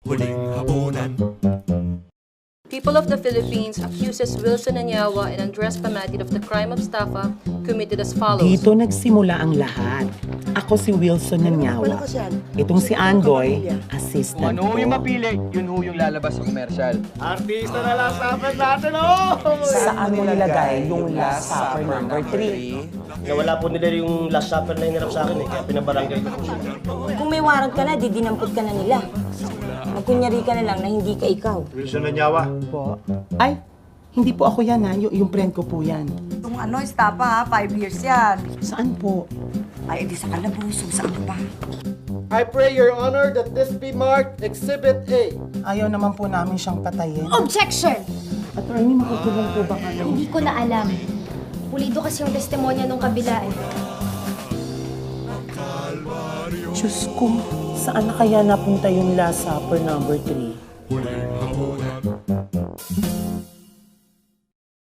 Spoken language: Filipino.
People of the Philippines accuses Wilson Anyawa and Andres Pamatid of the crime of estafa committed as follows. Dito nagsimula ang lahat. Ako si Wilson Nanyawa. Itong si Andoy, assistant Ano yung ko. mapili, yun ho yung lalabas sa komersyal. Artista na lang sapat natin, oh! Saan mo nilagay yung Last Supper number 3? Nawala po nila yung last supper na hinarap sa akin kaya pinabarangay ko po sila. Kung may warrant ka na, didinampot ka na nila. Magkunyari ka na lang na hindi ka ikaw. Wilson Nanyawa. Po. Ay, hindi po ako yan ha. Yung friend ko po yan. Itong estafa ha, 5 years yan. Saan po? Ay, edi sa kalabuso, saan pa? I pray your honor that this be marked Exhibit A. Ayaw naman po namin siyang patayin. Objection! Attorney, makatulong po ba kayo? Hindi ko na alam. Pulido kasi yung testimonya nung kabila eh. Diyos ko, saan na kaya napunta yung Last Supper number 3?